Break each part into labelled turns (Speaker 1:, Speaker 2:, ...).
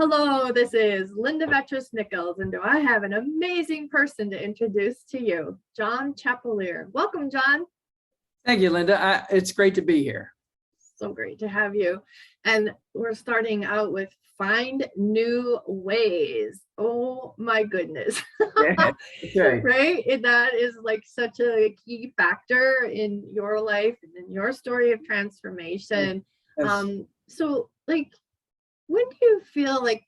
Speaker 1: Hello, this is Linda Vettrus-Nichols, and do I have an amazing person to introduce to you, John Chapelier. Welcome, John.
Speaker 2: Thank you, Linda. It's great to be here.
Speaker 1: So great to have you. And we're starting out with find new ways. Oh my goodness.
Speaker 2: Yeah, okay.
Speaker 1: Right? That is like such a key factor in your life and in your story of transformation.
Speaker 2: Yes.
Speaker 1: So like, when do you feel like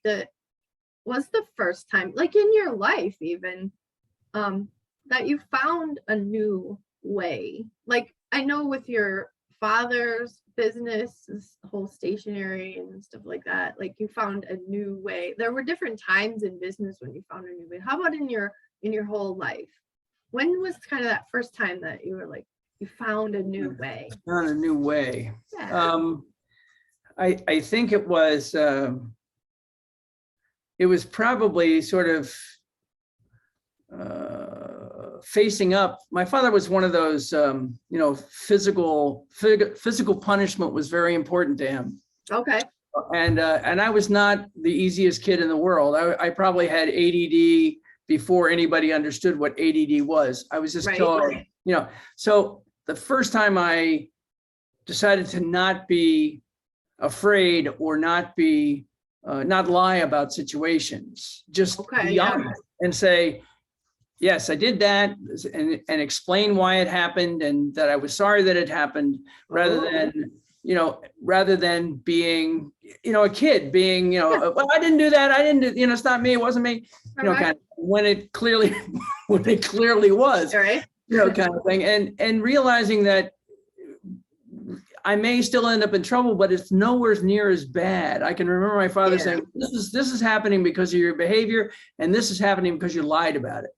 Speaker 1: was the first time, like in your life even, that you found a new way? Like, I know with your father's business, this whole stationery and stuff like that, like you found a new way. There were different times in business when you found a new way. How about in your whole life? When was kind of that first time that you were like, you found a new way?
Speaker 2: Found a new way.
Speaker 1: Yeah.
Speaker 2: I think it was probably sort of facing up. My father was one of those, physical punishment was very important to him.
Speaker 1: Okay.
Speaker 2: And I was not the easiest kid in the world. I probably had ADD before anybody understood what ADD was. I was just told, so the first time I decided to not be afraid or not lie about situations, just be honest and say, yes, I did that, and explain why it happened and that I was sorry that it happened, rather than being, a kid being, well, I didn't do that. I didn't do, it's not me. It wasn't me, kind of, when it clearly was,
Speaker 1: right.
Speaker 2: Kind of thing. And realizing that I may still end up in trouble, but it's nowhere near as bad. I can remember my father saying, this is happening because of your behavior, and this is happening because you lied about it.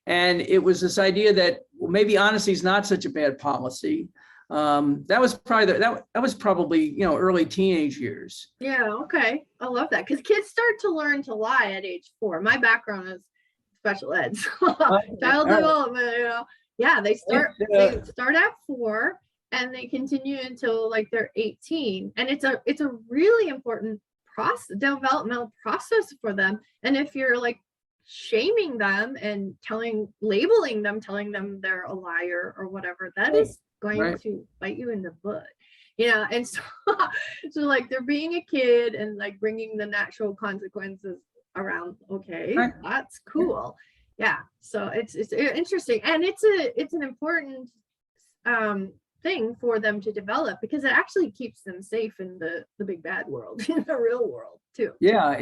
Speaker 2: And it was this idea that, well, maybe honesty is not such a bad policy. That was probably early teenage years.
Speaker 1: Yeah, okay. I love that, because kids start to learn to lie at age 4. My background is special ed, child development. Yeah, they start at 4. And they continue until like they're 18, and it's a really important developmental process for them. And if you're like shaming them and telling them they're a liar or whatever, that is going to bite you in the butt. And so like they're being a kid and like bringing the natural consequences around. Okay, that's cool. Yeah, so it's interesting, and it's an important thing for them to develop, because it actually keeps them safe in the big bad world, in the real world too.
Speaker 2: Yeah,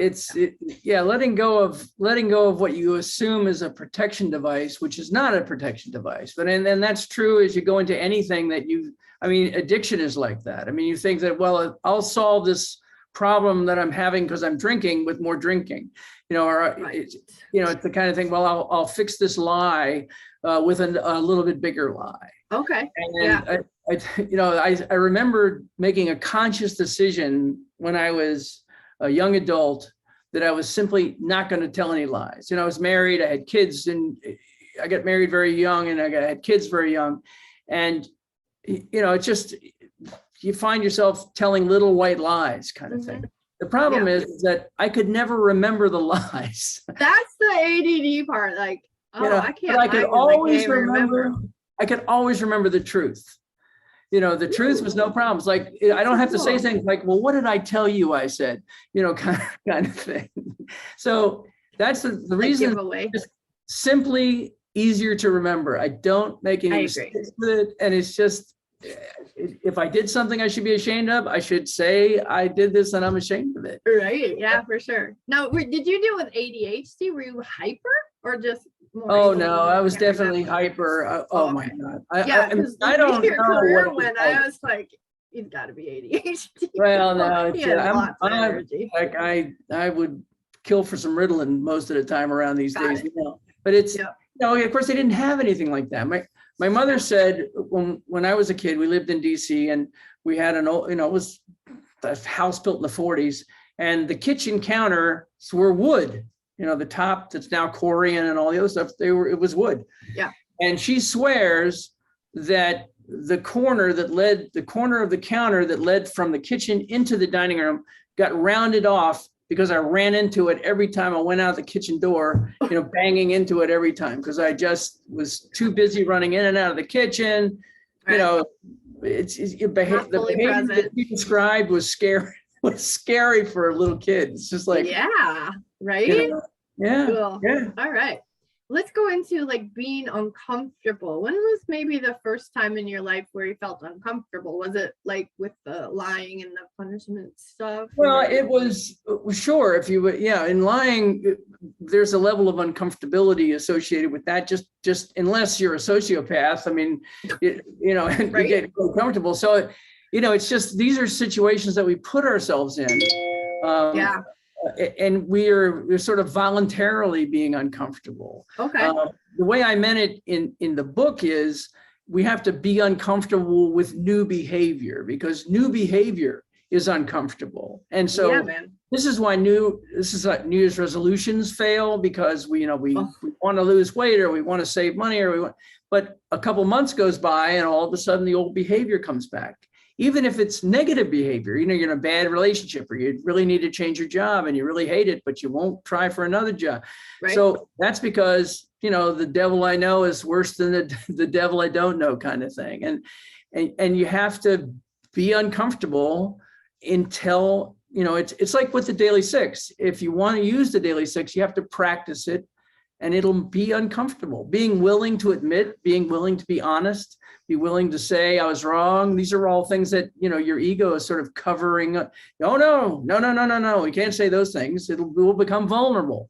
Speaker 2: letting go of what you assume is a protection device, which is not a protection device. But and that's true as you go into anything that addiction is like that. You think that, well, I'll solve this problem that I'm having because I'm drinking with more drinking, it's the kind of thing, well, I'll fix this lie with a little bit bigger lie.
Speaker 1: Okay.
Speaker 2: And I remember making a conscious decision when I was a young adult that I was simply not going to tell any lies. I was married, I had kids, and I got married very young, and I had kids very young. And, it's just, you find yourself telling little white lies kind of thing. The problem is that I could never remember the lies.
Speaker 1: That's the ADD part. Like, I can't.
Speaker 2: But I could always remember. I could always remember the truth. The truth was no problem. It's like, I don't have to say things like, well, what did I tell you? I said, kind of thing. So that's the reason. It's simply easier to remember. I don't make any mistakes with it. And it's just, if I did something I should be ashamed of, I should say I did this and I'm ashamed of it.
Speaker 1: Right. Yeah, for sure. Now, did you deal with ADHD? Were you hyper or just more?
Speaker 2: Oh, no, I was definitely hyper. My God. I don't know.
Speaker 1: When I was like, you've got to be ADHD.
Speaker 2: Well, no, I would kill for some Ritalin most of the time around these days. But it's, of course, they didn't have anything like that. My mother said when I was a kid, we lived in DC, and we had an old, it was a house built in the 40s, and the kitchen counters were wood. The top that's now Corian and all the other stuff, it was wood. Yeah. And she swears that the corner of the counter that led from the kitchen into the dining room got rounded off because I ran into it every time I went out the kitchen door, banging into it every time because I just was too busy running in and out of the kitchen.
Speaker 1: Right.
Speaker 2: The behavior that you described was scary for a little kid. It's just like,
Speaker 1: yeah, right.
Speaker 2: Yeah.
Speaker 1: Cool.
Speaker 2: Yeah.
Speaker 1: All right. Let's go into like being uncomfortable. When was maybe the first time in your life where you felt uncomfortable? Was it like with the lying and the punishment stuff?
Speaker 2: Well, it was, sure. If you would, in lying, there's a level of uncomfortability associated with that. Just unless you're a sociopath, I mean, and
Speaker 1: Right.
Speaker 2: you get comfortable. So, it's just, these are situations that we put ourselves in.
Speaker 1: Yeah.
Speaker 2: And we're sort of voluntarily being uncomfortable.
Speaker 1: Okay.
Speaker 2: The way I meant it in the book is we have to be uncomfortable with new behavior because new behavior is uncomfortable. And so this is why New Year's resolutions fail because we want to lose weight or we want to save money but a couple months goes by and all of a sudden the old behavior comes back. Even if it's negative behavior, you're in a bad relationship or you really need to change your job and you really hate it, but you won't try for another job. Right. So that's because, the devil I know is worse than the devil I don't know kind of thing. And you have to be uncomfortable until, it's like with the Daily Six. If you want to use the Daily Six, you have to practice it and it'll be uncomfortable. Being willing to admit, being willing to be honest, be willing to say I was wrong. These are all things that, your ego is sort of covering up. No. We can't say those things. We'll become vulnerable.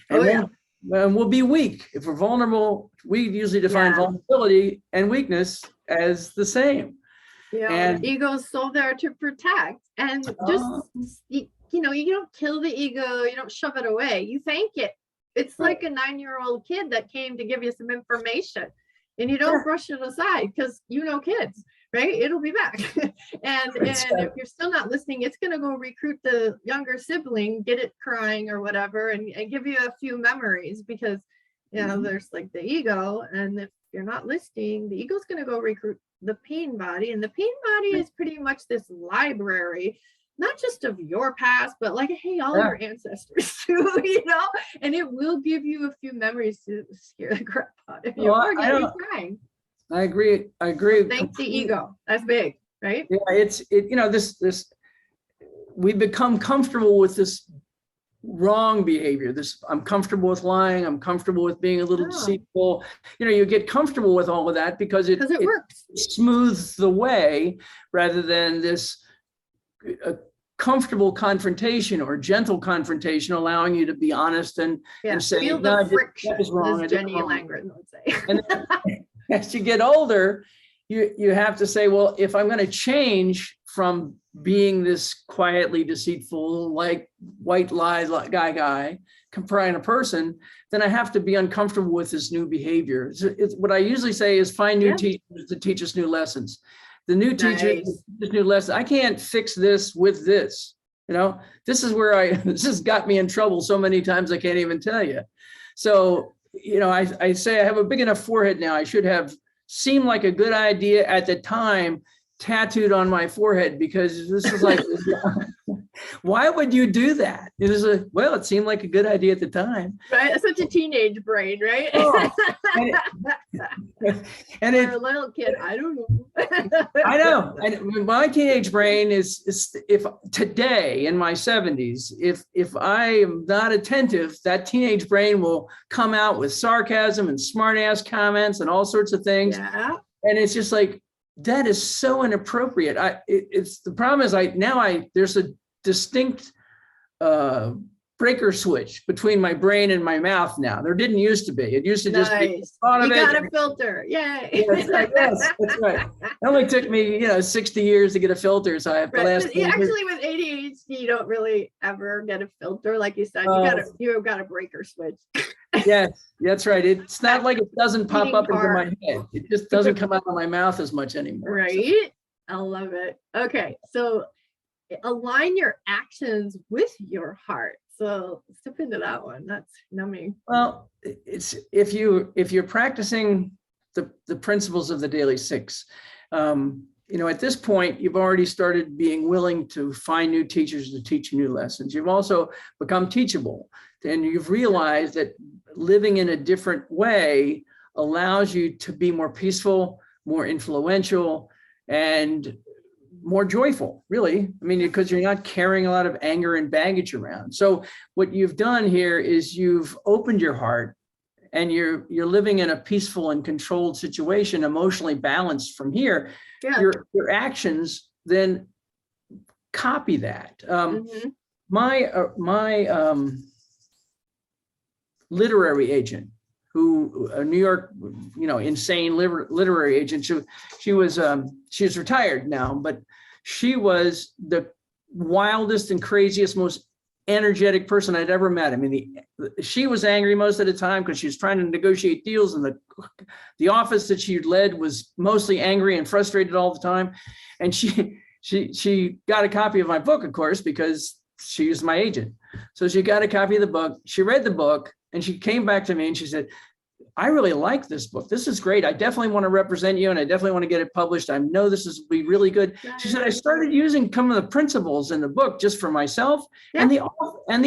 Speaker 2: And we'll be weak. If we're vulnerable, we usually define vulnerability and weakness as the same.
Speaker 1: Yeah, and ego is so there to protect. And you don't kill the ego, you don't shove it away, you thank it. It's like a 9-year-old kid that came to give you some information. And you don't brush it aside because kids, right? It'll be back. and if you're still not listening, it's going to go recruit the younger sibling, get it crying or whatever, and give you a few memories because, there's like the ego. And if you're not listening, the ego's going to go recruit the pain body. And the pain body is pretty much this library, not just of your past, but like, hey, all your ancestors too, and it will give you a few memories to scare the crap out of you or get you crying.
Speaker 2: I agree.
Speaker 1: Thank the ego. That's big, right?
Speaker 2: Yeah, we become comfortable with this wrong behavior. I'm comfortable with lying. I'm comfortable with being a little deceitful. You get comfortable with all of that because it works. It smooths the way rather than this comfortable confrontation or gentle confrontation, allowing you to be honest and say,
Speaker 1: feel the friction, that was wrong. As Jenny Langren would say. And
Speaker 2: as you get older, you have to say, well, if I'm going to change from being this quietly deceitful, like white lie guy, comparing a person, then I have to be uncomfortable with this new behavior. What I usually say is find new teachers to teach us new lessons. The new teacher, this new lesson, I can't fix this with this. This is where this has got me in trouble so many times I can't even tell you. So, I say I have a big enough forehead now. I should have seemed like a good idea at the time tattooed on my forehead because this was like, why would you do that? It was it seemed like a good idea at the time.
Speaker 1: Right, it's such a teenage brain, right?
Speaker 2: And
Speaker 1: for a little kid, I don't know.
Speaker 2: I know. And my teenage brain is if today in my 70s, if I am not attentive, that teenage brain will come out with sarcasm and smart ass comments and all sorts of things.
Speaker 1: Yeah.
Speaker 2: And it's just like, that is so inappropriate. It's the problem is there's a distinct breaker switch between my brain and my mouth now. There didn't used to be. It used to just be thought of it.
Speaker 1: You got a filter. Yay.
Speaker 2: Yes, that's right. It only took me, 60 years to get a filter. So I have the last.
Speaker 1: Actually, with ADHD, you don't really ever get a filter, like you said. You got a breaker switch.
Speaker 2: Yes, that's right. It's not like it doesn't pop up into my head. It just doesn't come out of my mouth as much anymore.
Speaker 1: Right. So. I love it. Okay, so align your actions with your heart. So step into that one. That's numbing.
Speaker 2: Well, it's if you're practicing the principles of the Daily Six, at this point, you've already started being willing to find new teachers to teach you new lessons. You've also become teachable, and you've realized that living in a different way allows you to be more peaceful, more influential, and more joyful, really. I mean, because you're not carrying a lot of anger and baggage around. So what you've done here is you've opened your heart, and you're living in a peaceful and controlled situation, emotionally balanced from here.
Speaker 1: Yeah.
Speaker 2: Your actions then copy that. My literary agent, who a New York, insane literary agent. She was retired now, but she was the wildest and craziest, most energetic person I'd ever met. I mean, she was angry most of the time because she was trying to negotiate deals, and the office that she led was mostly angry and frustrated all the time. And she got a copy of my book, of course, because she was my agent. So she got a copy of the book. She read the book, and she came back to me and she said, I really like this book. This is great. I definitely want to represent you, and I definitely want to get it published. I know this is be really good. She said, I started using some of the principles in the book just for myself, and the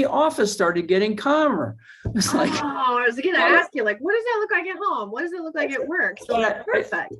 Speaker 2: office started getting calmer. It's like,
Speaker 1: I was going to ask you, like, what does that look like at home? What does it look like at work? So perfect.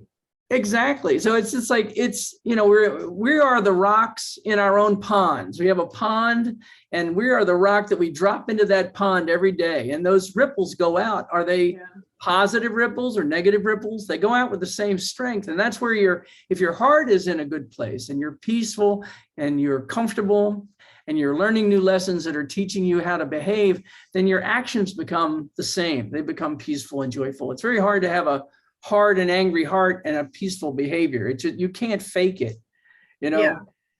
Speaker 2: Exactly. So it's just like, we are the rocks in our own ponds. We have a pond, and we are the rock that we drop into that pond every day. And those ripples go out. Are they positive ripples or negative ripples? They go out with the same strength. And that's where if your heart is in a good place, and you're peaceful and you're comfortable and you're learning new lessons that are teaching you how to behave, then your actions become the same. They become peaceful and joyful. It's very hard to have a hard and angry heart and a peaceful behavior. You can't fake it.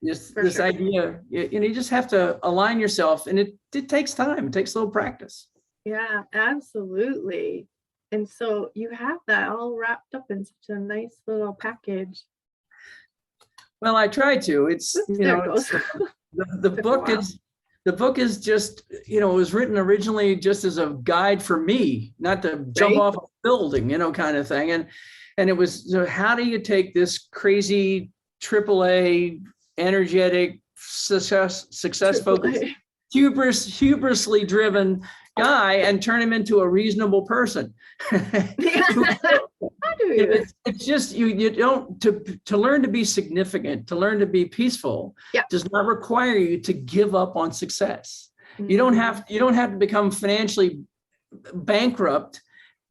Speaker 2: This idea, you just have to align yourself, and it takes time. It takes a little practice.
Speaker 1: Yeah, absolutely. And so you have that all wrapped up in such a nice little package.
Speaker 2: Well, I try to. The book is just, it was written originally just as a guide for me, not to jump off a building, kind of thing. And it was, how do you take this crazy AAA, energetic, success-focused, hubrisly driven guy and turn him into a reasonable person? It's just, you don't, to learn to be significant, to learn to be peaceful, does not require you to give up on success. You don't have to become financially bankrupt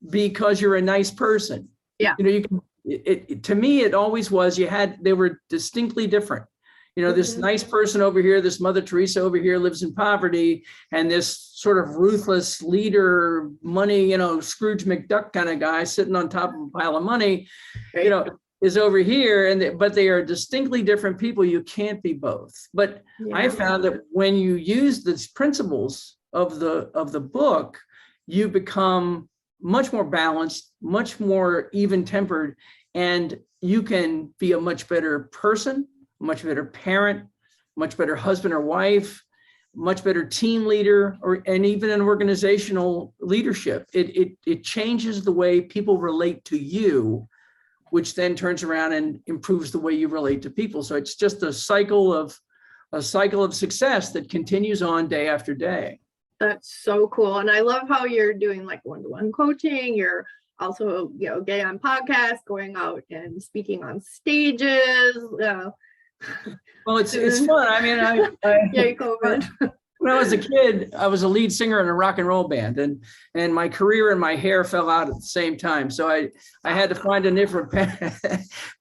Speaker 2: because you're a nice person. To me, it always was, they were distinctly different. This nice person over here, this Mother Teresa over here lives in poverty, and this sort of ruthless leader, money, Scrooge McDuck kind of guy sitting on top of a pile of money, is over here. But they are distinctly different people. You can't be both. But I found that when you use these principles of the book, you become much more balanced, much more even-tempered, and you can be a much better person, much better parent, much better husband or wife, much better team leader, and even in organizational leadership. It changes the way people relate to you, which then turns around and improves the way you relate to people. So it's just a cycle of success that continues on day after day.
Speaker 1: That's so cool. And I love how you're doing like one-to-one coaching. You're also, getting on podcasts, going out and speaking on stages.
Speaker 2: Well, it's fun. I mean, when I was a kid, I was a lead singer in a rock and roll band, and my career and my hair fell out at the same time. So I had to find a different path.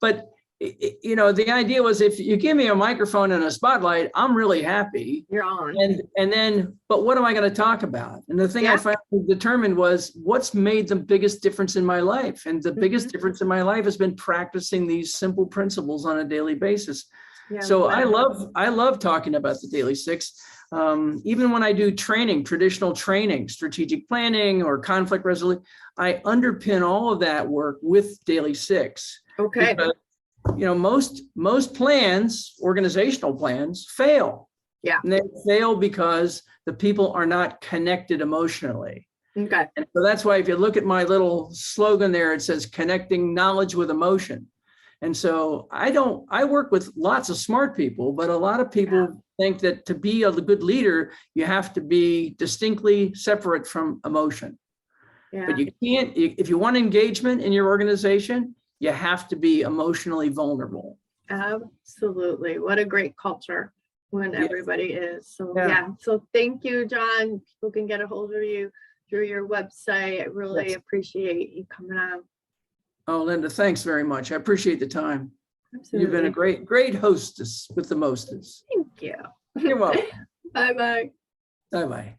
Speaker 2: But the idea was, if you give me a microphone and a spotlight, I'm really happy.
Speaker 1: You're on.
Speaker 2: And then, but what am I going to talk about? And the thing I finally determined was, what's made the biggest difference in my life? And the biggest difference in my life has been practicing these simple principles on a daily basis. So I love talking about the Daily Six. Even when I do training, traditional training, strategic planning or conflict resolution, I underpin all of that work with Daily Six.
Speaker 1: Okay.
Speaker 2: Because, most plans, organizational plans, fail. Yeah. And they fail because the people are not connected emotionally.
Speaker 1: Okay.
Speaker 2: And so that's why if you look at my little slogan there, it says connecting knowledge with emotion. And so I work with lots of smart people, but a lot of people think that to be a good leader, you have to be distinctly separate from emotion.
Speaker 1: Yeah.
Speaker 2: But you can't, if you want engagement in your organization, you have to be emotionally vulnerable.
Speaker 1: Absolutely. What a great culture when everybody is. So so thank you, John. People can get a hold of you through your website. I really appreciate you coming on.
Speaker 2: Oh, Linda, thanks very much. I appreciate the time.
Speaker 1: Absolutely.
Speaker 2: You've been a great hostess with the mostest.
Speaker 1: Thank you.
Speaker 2: You're welcome.
Speaker 1: Bye-bye.
Speaker 2: Bye-bye.